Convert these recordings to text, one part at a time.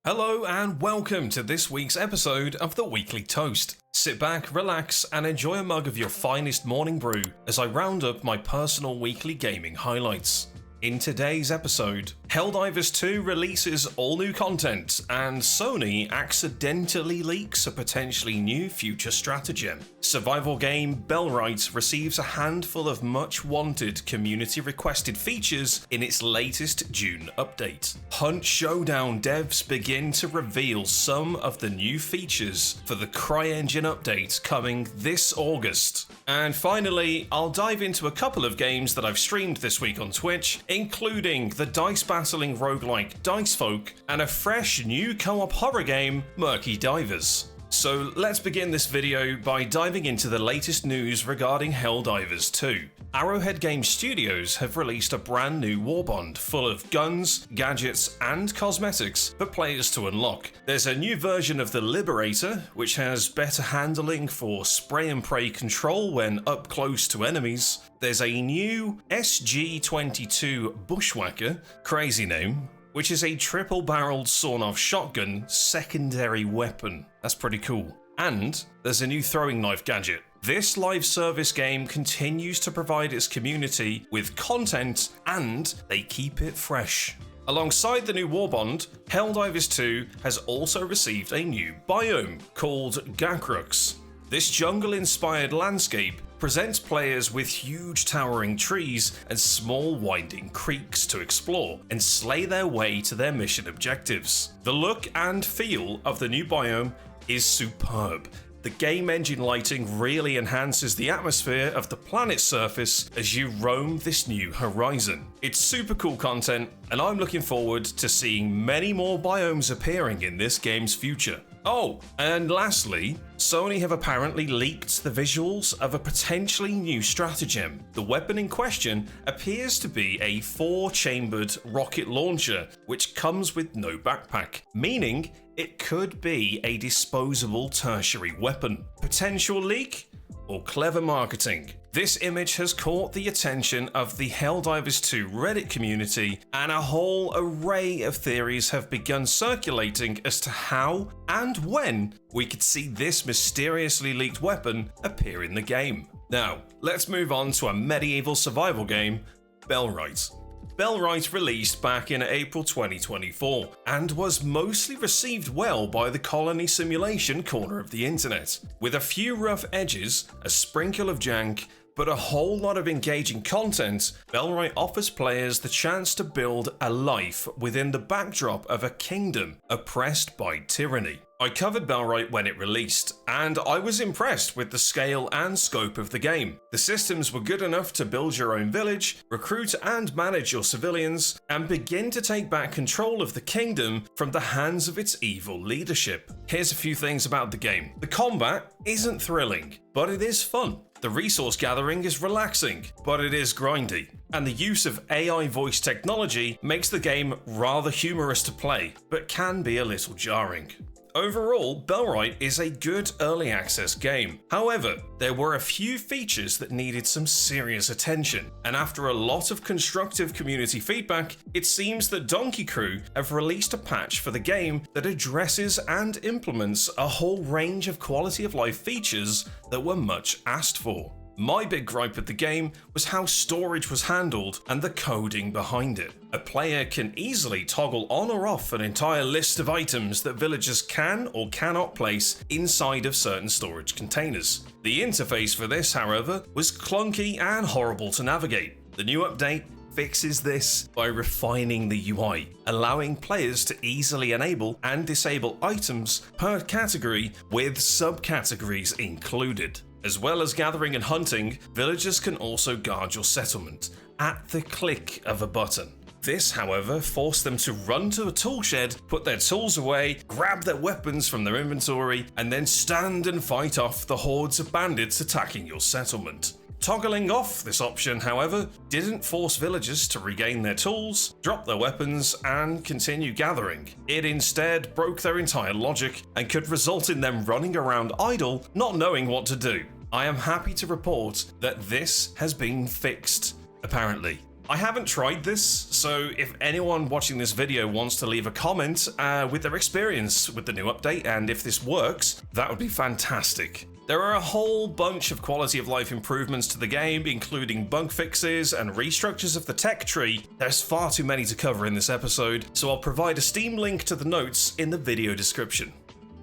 Hello and welcome to this week's episode of the Weekly Toast. Sit back, relax, and enjoy a mug of your finest morning brew as I round up my personal weekly gaming highlights. In today's episode, Helldivers 2 releases all new content, and Sony accidentally leaks a potentially new future stratagem. Survival game Bellwright receives a handful of much-wanted community-requested features in its latest June update. Hunt Showdown devs begin to reveal some of the new features for the CryEngine update coming this August. And finally, I'll dive into a couple of games that I've streamed this week on Twitch, including the dice-battling roguelike Dicefolk and a fresh new co-op horror game, Murky Divers. So let's begin this video by diving into the latest news regarding Helldivers 2. Arrowhead Game Studios have released a brand new warbond full of guns, gadgets, and cosmetics for players to unlock. There's a new version of the Liberator, which has better handling for spray and pray control when up close to enemies. There's a new SG-22 Bushwhacker, crazy name, which is a triple-barreled sawn-off shotgun secondary weapon. That's pretty cool. And there's a new throwing knife gadget. This live service game continues to provide its community with content, and they keep it fresh. Alongside the new warbond, Helldivers 2 has also received a new biome called Gakrux. This jungle-inspired landscape presents players with huge towering trees and small winding creeks to explore and slay their way to their mission objectives. The look and feel of the new biome is superb. The game engine lighting really enhances the atmosphere of the planet's surface as you roam this new horizon. It's super cool content, and I'm looking forward to seeing many more biomes appearing in this game's future. Oh, and lastly, Sony have apparently leaked the visuals of a potentially new stratagem. The weapon in question appears to be a 4-chambered rocket launcher, which comes with no backpack, meaning it could be a disposable tertiary weapon. Potential leak? Or clever marketing? This image has caught the attention of the Helldivers 2 Reddit community, and a whole array of theories have begun circulating as to how and when we could see this mysteriously leaked weapon appear in the game. Now, let's move on to a medieval survival game, Bellwright. Bellwright released back in April 2024 and was mostly received well by the colony simulation corner of the internet. With a few rough edges, a sprinkle of jank, but a whole lot of engaging content, Bellwright offers players the chance to build a life within the backdrop of a kingdom oppressed by tyranny. I covered Bellwright when it released, and I was impressed with the scale and scope of the game. The systems were good enough to build your own village, recruit and manage your civilians, and begin to take back control of the kingdom from the hands of its evil leadership. Here's a few things about the game. The combat isn't thrilling, but it is fun. The resource gathering is relaxing, but it is grindy. And the use of AI voice technology makes the game rather humorous to play, but can be a little jarring. Overall, Bellwright is a good early access game. However, there were a few features that needed some serious attention, and after a lot of constructive community feedback, it seems that Donkey Crew have released a patch for the game that addresses and implements a whole range of quality of life features that were much asked for. My big gripe with the game was how storage was handled and the coding behind it. A player can easily toggle on or off an entire list of items that villagers can or cannot place inside of certain storage containers. The interface for this, however, was clunky and horrible to navigate. The new update fixes this by refining the UI, allowing players to easily enable and disable items per category with subcategories included. As well as gathering and hunting, villagers can also guard your settlement at the click of a button. This, however, forced them to run to a tool shed, put their tools away, grab their weapons from their inventory, and then stand and fight off the hordes of bandits attacking your settlement. Toggling off this option, however, didn't force villagers to regain their tools, drop their weapons, and continue gathering. It instead broke their entire logic and could result in them running around idle, not knowing what to do. I am happy to report that this has been fixed, apparently. I haven't tried this, so if anyone watching this video wants to leave a comment with their experience with the new update and if this works, that would be fantastic. There are a whole bunch of quality of life improvements to the game, including bug fixes and restructures of the tech tree. There's far too many to cover in this episode, so I'll provide a Steam link to the notes in the video description.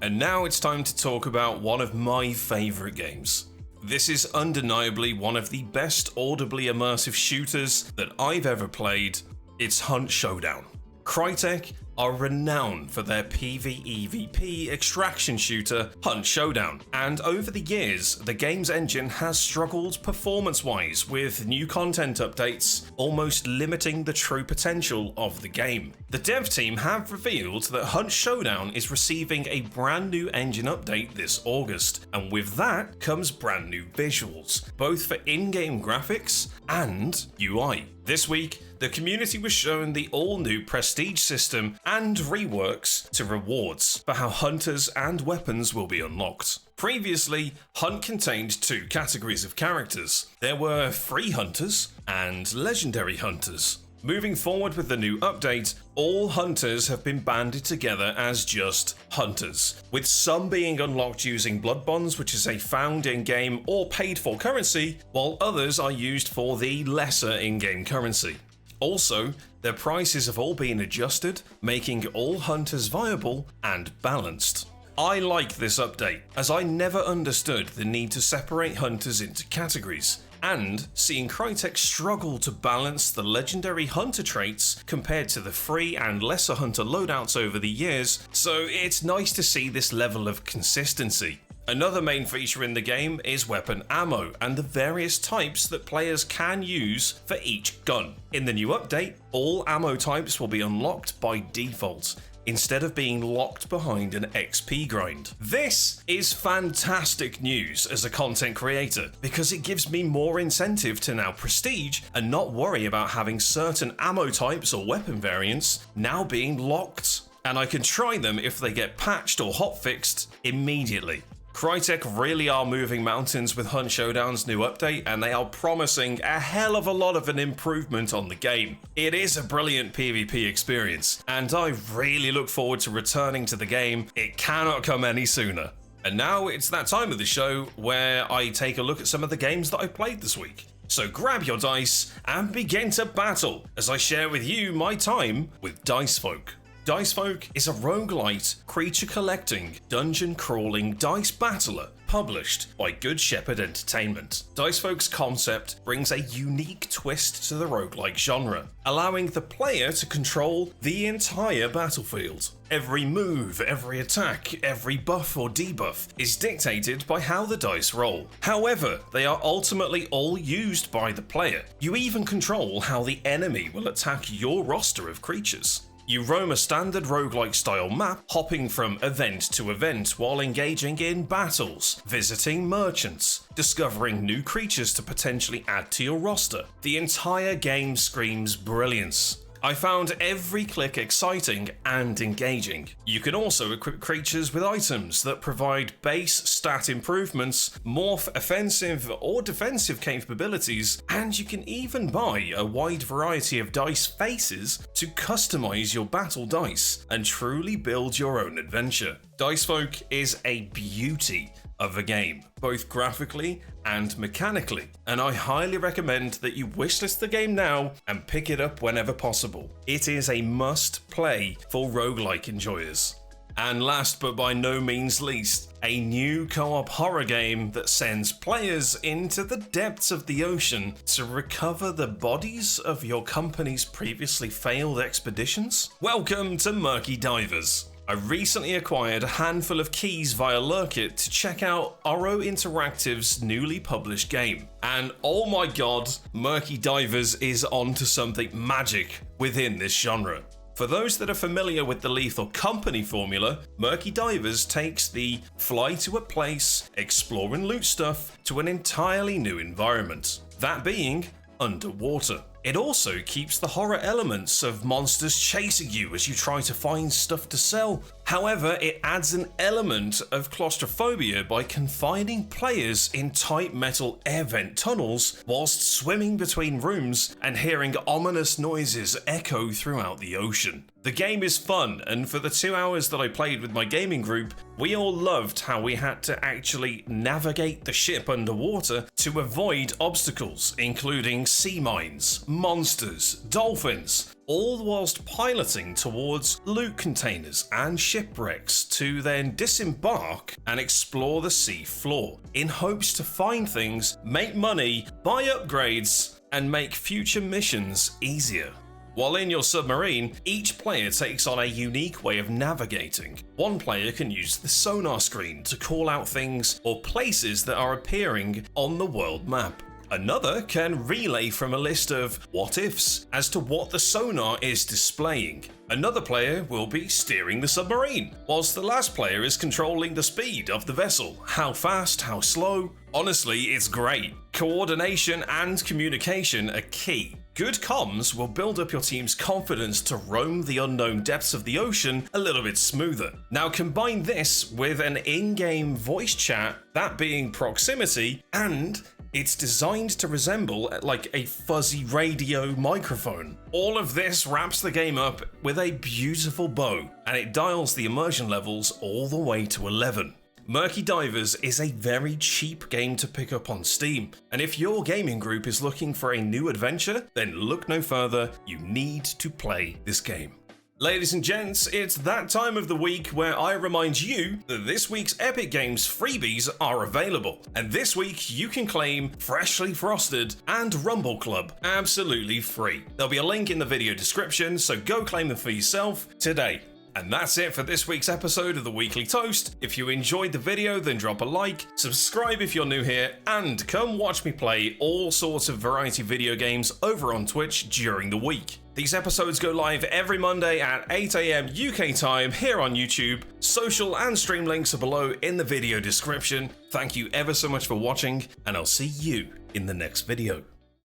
And now it's time to talk about one of my favourite games. This is undeniably one of the best audibly immersive shooters that I've ever played. It's Hunt Showdown. Crytek are renowned for their PvEvP extraction shooter, Hunt Showdown, and over the years, the game's engine has struggled performance-wise with new content updates, almost limiting the true potential of the game. The dev team have revealed that Hunt Showdown is receiving a brand new engine update this August, and with that comes brand new visuals, both for in-game graphics and UI. This week, the community was shown the all-new prestige system and reworks to rewards for how hunters and weapons will be unlocked. Previously, Hunt contained two categories of characters. There were free hunters and legendary hunters. Moving forward with the new update, all hunters have been banded together as just hunters, with some being unlocked using blood bonds, which is a found in-game or paid-for currency, while others are used for the lesser in-game currency. Also, their prices have all been adjusted, making all hunters viable and balanced. I like this update, as I never understood the need to separate hunters into categories, and seeing Crytek struggle to balance the legendary hunter traits compared to the free and lesser hunter loadouts over the years, so it's nice to see this level of consistency. Another main feature in the game is weapon ammo and the various types that players can use for each gun. In the new update, all ammo types will be unlocked by default, instead of being locked behind an XP grind. This is fantastic news as a content creator, because it gives me more incentive to now prestige and not worry about having certain ammo types or weapon variants now being locked, and I can try them if they get patched or hotfixed immediately. Crytek really are moving mountains with Hunt Showdown's new update, and they are promising a hell of a lot of an improvement on the game. It is a brilliant PvP experience, and I really look forward to returning to the game. It cannot come any sooner. And now it's that time of the show where I take a look at some of the games that I played this week. So grab your dice and begin to battle as I share with you my time with Dicefolk. Dicefolk is a roguelite, creature-collecting, dungeon-crawling dice battler published by Good Shepherd Entertainment. Dicefolk's concept brings a unique twist to the roguelike genre, allowing the player to control the entire battlefield. Every move, every attack, every buff or debuff is dictated by how the dice roll. However, they are ultimately all used by the player. You even control how the enemy will attack your roster of creatures. You roam a standard roguelike style map, hopping from event to event while engaging in battles, visiting merchants, discovering new creatures to potentially add to your roster. The entire game screams brilliance. I found every click exciting and engaging. You can also equip creatures with items that provide base stat improvements, morph offensive or defensive capabilities, and you can even buy a wide variety of dice faces to customize your battle dice and truly build your own adventure. Dicefolk is a beauty of a game, both graphically and mechanically, and I highly recommend that you wishlist the game now and pick it up whenever possible. It is a must play for roguelike enjoyers. And last but by no means least, a new co-op horror game that sends players into the depths of the ocean to recover the bodies of your company's previously failed expeditions. Welcome to Murky Divers. I recently acquired a handful of keys via Lurkit to check out Oro Interactive's newly published game. And oh my god, Murky Divers is onto something magic within this genre. For those that are familiar with the Lethal Company formula, Murky Divers takes the fly to a place, explore and loot stuff to an entirely new environment, that being underwater. It also keeps the horror elements of monsters chasing you as you try to find stuff to sell. However, it adds an element of claustrophobia by confining players in tight metal air vent tunnels whilst swimming between rooms and hearing ominous noises echo throughout the ocean. The game is fun, and for the 2 hours that I played with my gaming group, we all loved how we had to actually navigate the ship underwater to avoid obstacles, including sea mines, monsters, dolphins, all whilst piloting towards loot containers and shipwrecks to then disembark and explore the sea floor in hopes to find things, make money, buy upgrades, and make future missions easier. While in your submarine, each player takes on a unique way of navigating. One player can use the sonar screen to call out things or places that are appearing on the world map. Another can relay from a list of what-ifs as to what the sonar is displaying. Another player will be steering the submarine, whilst the last player is controlling the speed of the vessel. How fast, how slow? Honestly, it's great. Coordination and communication are key. Good comms will build up your team's confidence to roam the unknown depths of the ocean a little bit smoother. Now combine this with an in-game voice chat, that being proximity, and it's designed to resemble like a fuzzy radio microphone. All of this wraps the game up with a beautiful bow, and it dials the immersion levels all the way to 11. Murky Divers is a very cheap game to pick up on Steam, and if your gaming group is looking for a new adventure, then look no further, you need to play this game. Ladies and gents, it's that time of the week where I remind you that this week's Epic Games freebies are available, and this week you can claim Freshly Frosted and Rumble Club absolutely free. There'll be a link in the video description, so go claim them for yourself today. And that's it for this week's episode of the Weekly Toast. If you enjoyed the video, then drop a like, subscribe if you're new here, and come watch me play all sorts of variety video games over on Twitch during the week. These episodes go live every Monday at 8 AM UK time here on YouTube. Social and stream links are below in the video description. Thank you ever so much for watching, and I'll see you in the next video.